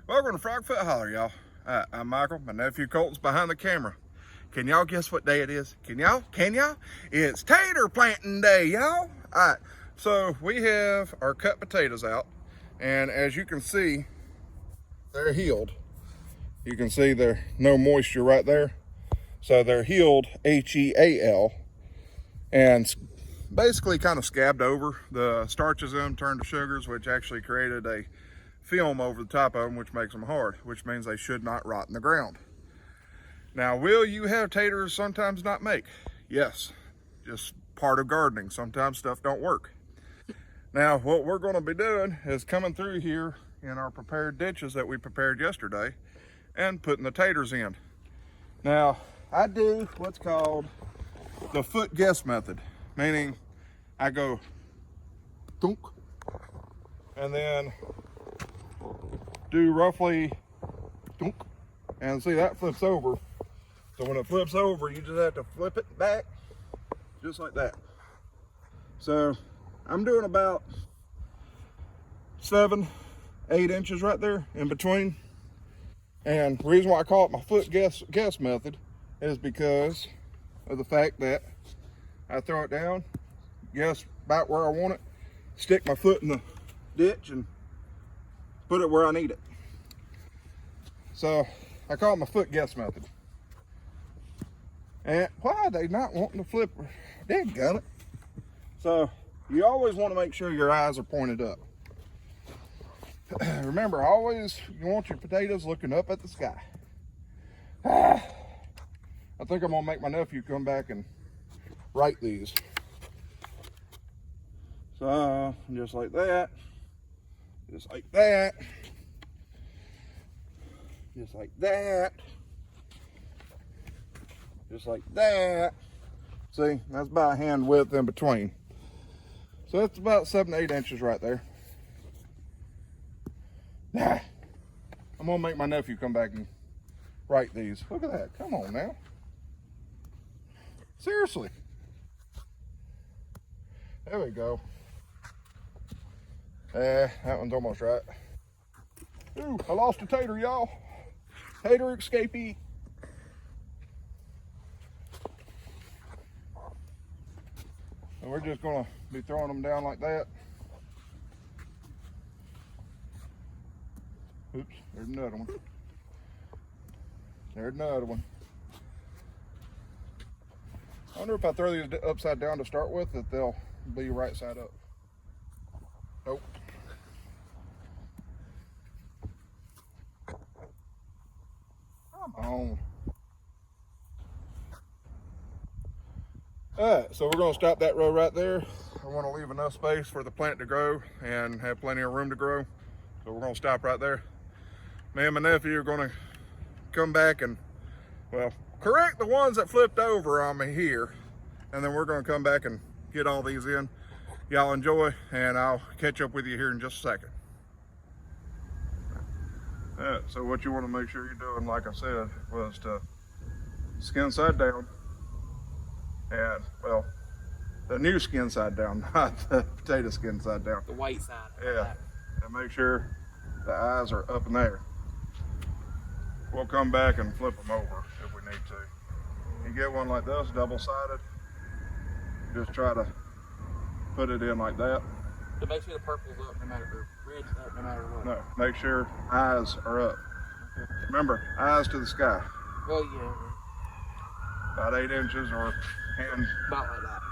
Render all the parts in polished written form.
Welcome to Frogfoot Holler, y'all. I'm Michael. My nephew Colton's behind the camera. Can y'all guess what day it is? Can y'all? It's Tater Planting Day, y'all. Alright, so we have our cut potatoes out, and as you can see, they're healed. You can see there's no moisture right there. So they're healed, H-E-A-L, and basically kind of scabbed over. The starches in them turned to sugars, which actually created a film over the top of them, which makes them hard, which means they should not rot in the ground. Now, will you have taters sometimes not make? Yes, just part of gardening. Sometimes stuff don't work. Now, what we're going to be doing is coming through here in our prepared ditches that we prepared yesterday and putting the taters in. Now, I do what's called the foot guess method, meaning I go thunk and then do roughly thunk, and see that flips over. So when it flips over, you just have to flip it back just like that. So I'm doing about 7-8 inches right there in between. And the reason why I call it my foot guess method is because of the fact that I throw it down, guess about where I want it, stick my foot in the ditch and put it where I need it. So I call it my foot guess method. And why are they not wanting to flip? Dadgummit it. So you always want to make sure your eyes are pointed up. Remember, always you want your potatoes looking up at the sky. I think I'm gonna make my nephew come back and write these. So just like that, just like that, just like that, just like that. See, that's about a hand width in between. So that's about 7-8 inches right there. I'm gonna make my nephew come back and write these. Look at that, come on now. Seriously. There we go. That one's almost right. Ooh, I lost a tater, y'all. Tater escapee. And we're just gonna be throwing them down like that. Oops, there's another one. There's another one. I wonder if I throw these upside down to start with, that they'll be right side up. Nope. Come on. Alright, so we're going to stop that row right there. I want to leave enough space for the plant to grow and have plenty of room to grow. So we're going to stop right there. Me and my nephew are going to come back and, well, correct the ones that flipped over on me here. And then we're going to come back and get all these in. Y'all enjoy, and I'll catch up with you here in just a second. Alright, so what you want to make sure you're doing, like I said, was to skin side down. And, well, the new skin side down, not the potato skin side down. The white side. Yeah, and make sure the eyes are up in there. We'll come back and flip them over if we need to. You get one like this, double-sided, just try to put it in like that. So make sure the purple's up no matter, or red's up no matter what. No, make sure eyes are up. Okay. Remember, eyes to the sky. Well, yeah. About 8 inches or hand. About like that.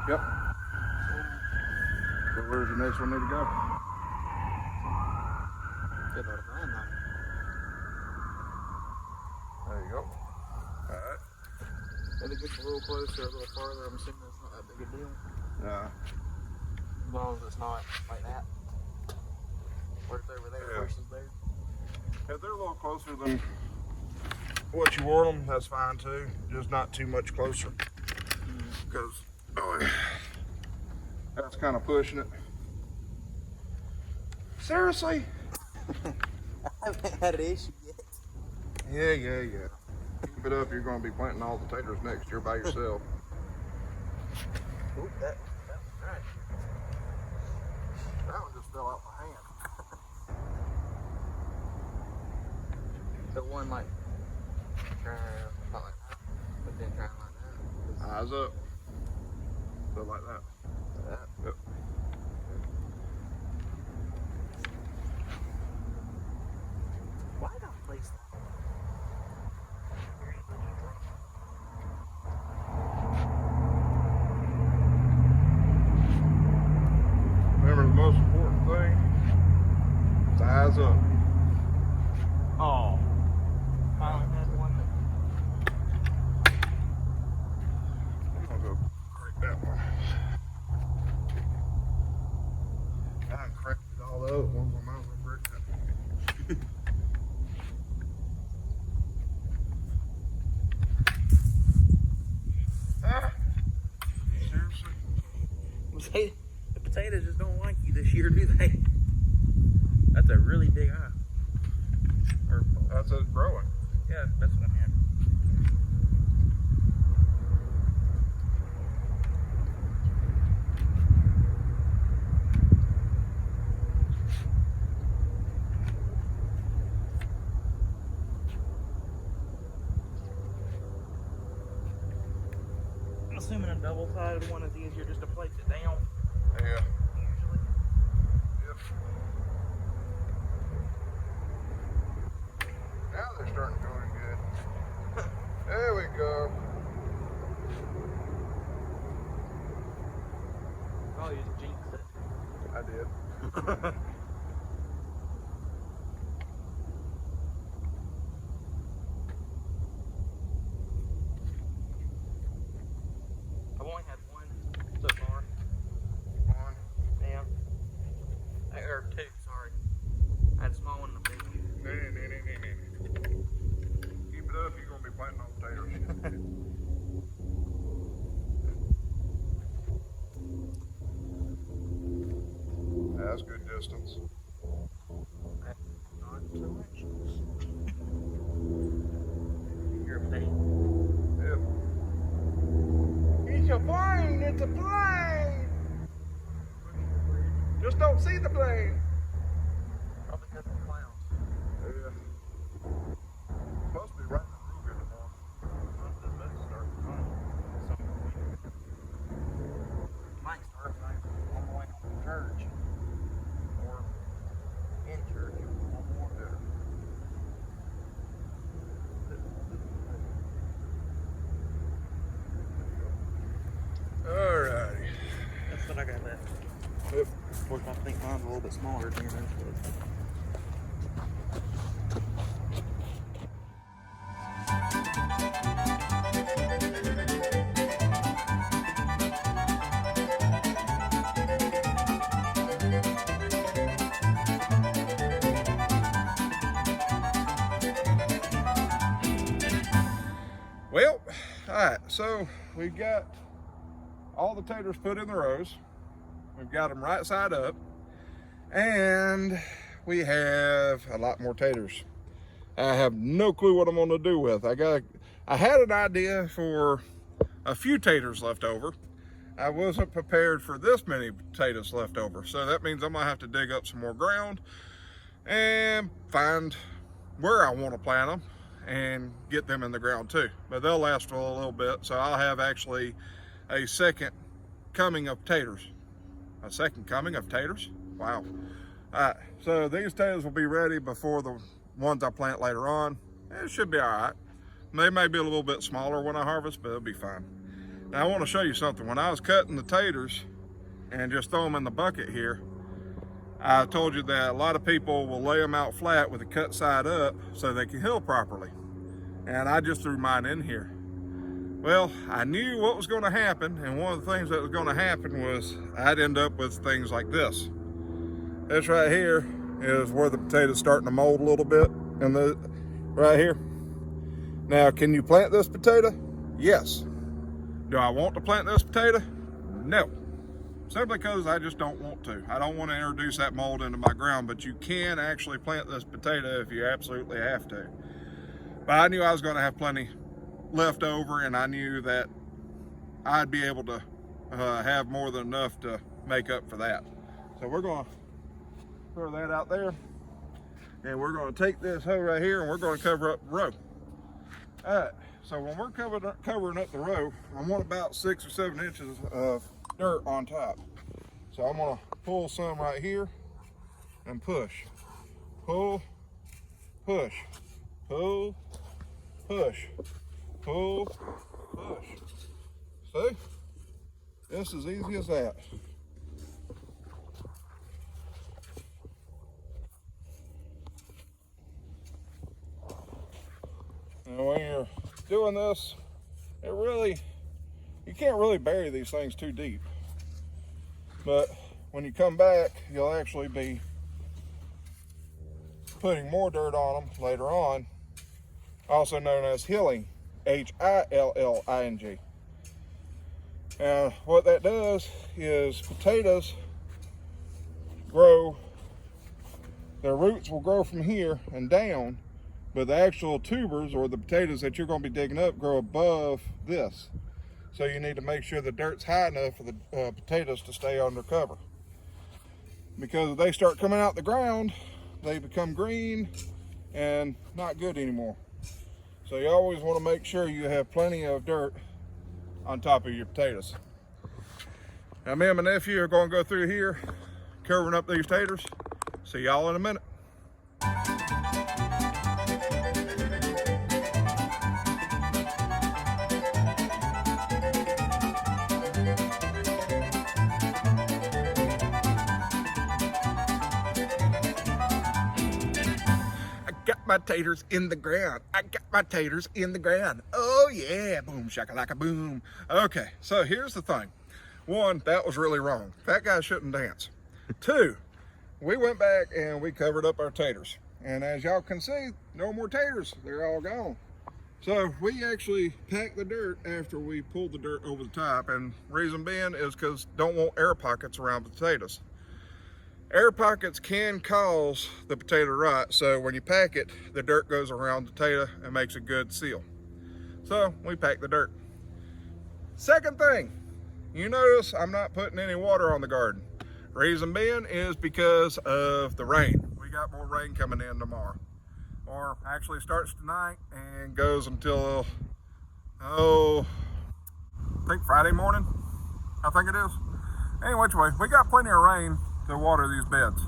Yep. So where's the next one need to go? Good out of mine now. There you go. Alright. If it gets a little closer, a little farther, I'm assuming it's not that big a deal. Yeah. As long as it's not like that. Or it's over there versus there. If they're a little closer than what you want them, that's fine too. Just not too much closer. Because that's kind of pushing it. Seriously? I haven't had an issue yet. Yeah. Keep it up, you're going to be planting all the taters next year by yourself. Oop, that was right. That one just fell out my hand. one like try not like that, but then try like that. Eyes up. So like that. Like that. Yep. Why did I place that? Remember, the most important thing is eyes up. Oh. Finally had one that. I'm gonna go break that one. I done cracked it all the other ones. I might as well break that one. Ah, seriously? The potatoes just don't like you this year, do they? That's a really big eye. Or, That's it growing. yeah, that's what I meant. I'm assuming a double-sided one is easier just to place it down. Yeah. Usually. Yep. Now they're starting to go in good. There we go. Oh, you just jinxed it. I did. I've only had one so far. One. Yeah. Or two, sorry. I had a small one and a big one. Keep it up, you're going to be planting on potatoes. That's good distance. Not so much. You're a plane. Yep. It's a plane! It's a plane! Just don't see the plane. Probably because of the clouds. Yeah. Supposed to be raining real good tomorrow. It's supposed to start tonight. Might start tonight on the way home from church. Or in church. One more. Yeah. Alrighty. That's what I got left. Yep. Of course, I think mine's a little bit smaller than yours. Well, alright, so we've got all the taters put in the rows. We've got them right side up. And we have a lot more taters. I have no clue what I'm gonna do with. I had an idea for a few taters left over. I wasn't prepared for this many potatoes left over. So that means I'm gonna have to dig up some more ground and find where I want to plant them and get them in the ground too. But they'll last for a little bit. So I'll have actually a second coming of taters. A second coming of taters? Wow. All right, so these taters will be ready before the ones I plant later on. It should be all right. They may be a little bit smaller when I harvest, but it'll be fine. Now I want to show you something. When I was cutting the taters and just throw them in the bucket here, I told you that a lot of people will lay them out flat with the cut side up so they can heal properly. And I just threw mine in here. Well, I knew what was going to happen, and one of the things that was going to happen was I'd end up with things like this. This right here is where the potato's starting to mold a little bit, and right here. Now, can you plant this potato? Yes. Do I want to plant this potato? No. Simply because I just don't want to. I don't want to introduce that mold into my ground, but you can actually plant this potato if you absolutely have to. But I knew I was going to have plenty left over, and I knew that I'd be able to have more than enough to make up for that. So we're going to throw that out there. And we're going to take this hoe right here and we're going to cover up the row. All right, so when we're covering up the row, I want about 6 or 7 inches of dirt on top. So I'm going to pull some right here and push. Pull, push, pull, push, pull, push. See? It's as easy as that. And when you're doing this, you can't really bury these things too deep. But when you come back, you'll actually be putting more dirt on them later on, also known as hilling, H-I-L-L-I-N-G. And what that does is potatoes grow, their roots will grow from here and down, but the actual tubers or the potatoes that you're going to be digging up grow above this. So you need to make sure the dirt's high enough for the potatoes to stay under cover. Because if they start coming out the ground, they become green and not good anymore. So you always want to make sure you have plenty of dirt on top of your potatoes. Now me and my nephew are going to go through here covering up these taters. See y'all in a minute. My taters in the ground. I got my taters in the ground. Oh yeah, boom shakalaka boom. Okay, so here's the thing. One, that was really wrong. Fat guy shouldn't dance. Two, we went back and we covered up our taters. And as y'all can see, no more taters. They're all gone. So we actually packed the dirt after we pulled the dirt over the top. And reason being is because don't want air pockets around the potatoes. Air pockets can cause the potato rot, so when you pack it, the dirt goes around the potato and makes a good seal. So we pack the dirt. Second thing, you notice I'm not putting any water on the garden. Reason being is because of the rain. We got more rain coming in tomorrow. Or actually starts tonight and goes until, I think Friday morning, I think it is. Anyway, which way, we got plenty of rain to water these beds,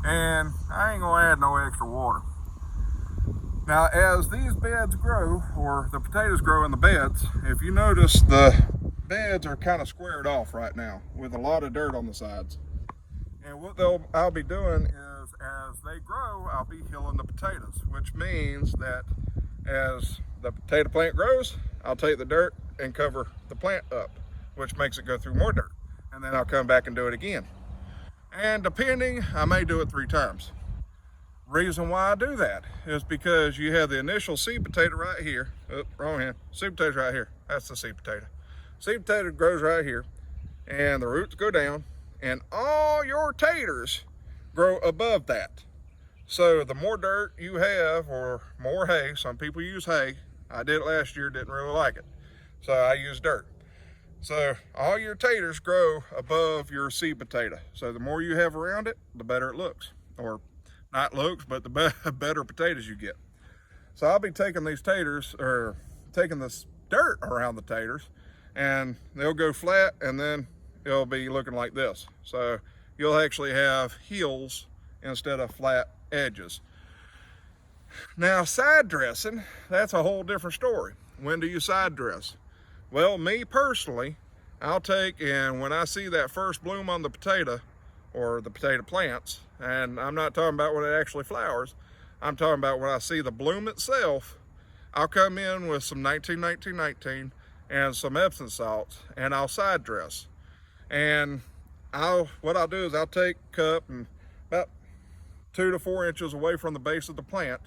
and I ain't gonna add no extra water. Now as these beds grow, or the potatoes grow in the beds, if you notice the beds are kind of squared off right now with a lot of dirt on the sides. And what I'll be doing is as they grow, I'll be hilling the potatoes, which means that as the potato plant grows, I'll take the dirt and cover the plant up, which makes it go through more dirt, and then I'll come back and do it again. And depending, I may do it 3 times. Reason why I do that is because you have the initial seed potato right here. Oh, wrong hand. Seed potato's right here. That's the seed potato. Seed potato grows right here, and the roots go down, and all your taters grow above that. So the more dirt you have, or more hay, some people use hay. I did it last year, didn't really like it. So I use dirt. So all your taters grow above your seed potato. So the more you have around it, the better it looks. Or not looks, but the better potatoes you get. So I'll be taking these taters, or taking this dirt around the taters, and they'll go flat, and then it'll be looking like this. So you'll actually have hills instead of flat edges. Now side dressing, that's a whole different story. When do you side dress? Well, me personally, I'll take, and when I see that first bloom on the potato, or the potato plants, and I'm not talking about when it actually flowers, I'm talking about when I see the bloom itself, I'll come in with some 19-19-19 and some Epsom salts, and I'll side dress. And what I'll do is I'll take a cup and about 2 to 4 inches away from the base of the plant,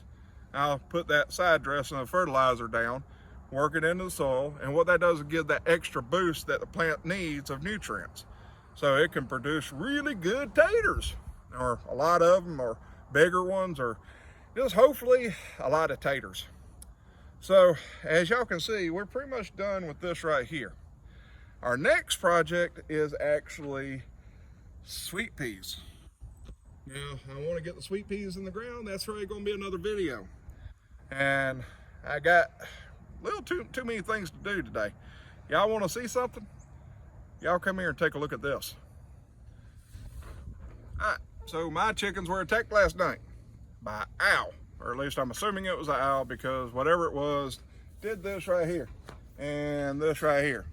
I'll put that side dressing of fertilizer down, work it into the soil, and what that does is give that extra boost that the plant needs of nutrients. So it can produce really good taters, or a lot of them, or bigger ones, or just hopefully a lot of taters. So as y'all can see, we're pretty much done with this right here. Our next project is actually sweet peas. Now, I want to get the sweet peas in the ground. That's really going to be another video. And I got a little too many things to do today. Y'all want to see something? Y'all come here and take a look at this. All right, so my chickens were attacked last night by an owl, or at least I'm assuming it was an owl, because whatever it was did this right here and this right here.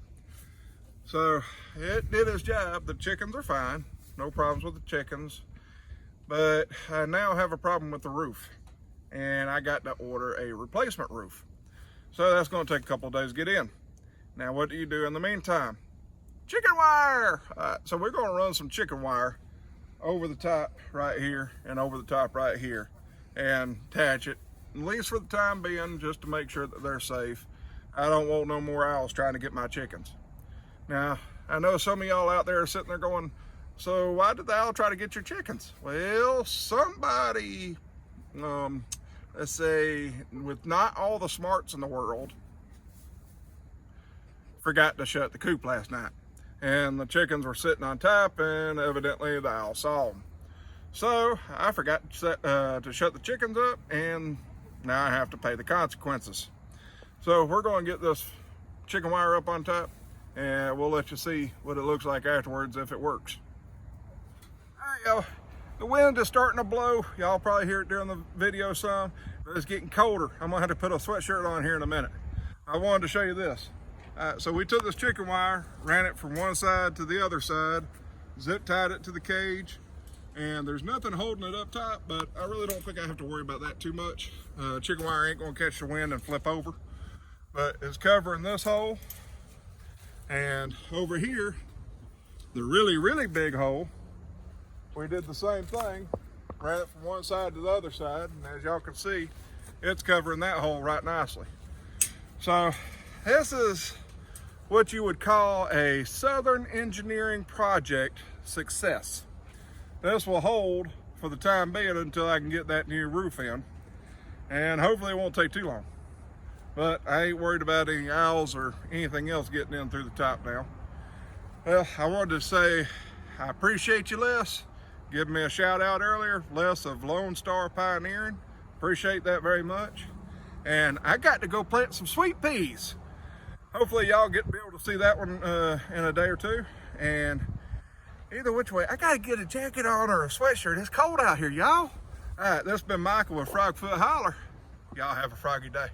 So it did its job. The chickens are fine, no problems with the chickens, but I now have a problem with the roof, and I got to order a replacement roof. So that's going to take a couple of days to get in. Now, what do you do in the meantime? Chicken wire. So we're going to run some chicken wire over the top right here and over the top right here and attach it, at least for the time being, just to make sure that they're safe. I don't want no more owls trying to get my chickens. Now, I know some of y'all out there are sitting there going, so why did the owl try to get your chickens? Well, somebody, let's say, with not all the smarts in the world, forgot to shut the coop last night. And the chickens were sitting on top, and evidently the owl saw them. So I forgot to shut the chickens up, and now I have to pay the consequences. So we're going to get this chicken wire up on top, and we'll let you see what it looks like afterwards if it works. All right, y'all. The wind is starting to blow. Y'all probably hear it during the video some, but it's getting colder. I'm gonna have to put a sweatshirt on here in a minute. I wanted to show you this. So we took this chicken wire, ran it from one side to the other side, zip tied it to the cage, and there's nothing holding it up top, but I really don't think I have to worry about that too much. Chicken wire ain't gonna catch the wind and flip over, but it's covering this hole. And over here, the really big hole, we did the same thing, ran it from one side to the other side, and as y'all can see, it's covering that hole right nicely. So this is what you would call a Southern engineering project success. This will hold for the time being until I can get that new roof in, and hopefully it won't take too long. But I ain't worried about any owls or anything else getting in through the top now. Well, I wanted to say I appreciate you, Les. Giving me a shout out earlier, Les of Lone Star Pioneering. Appreciate that very much. And I got to go plant some sweet peas. Hopefully y'all get to be able to see that one in a day or two. And either which way, I gotta get a jacket on or a sweatshirt. It's cold out here, y'all. All right, this has been Michael with Frogfoot Holler. Y'all have a froggy day.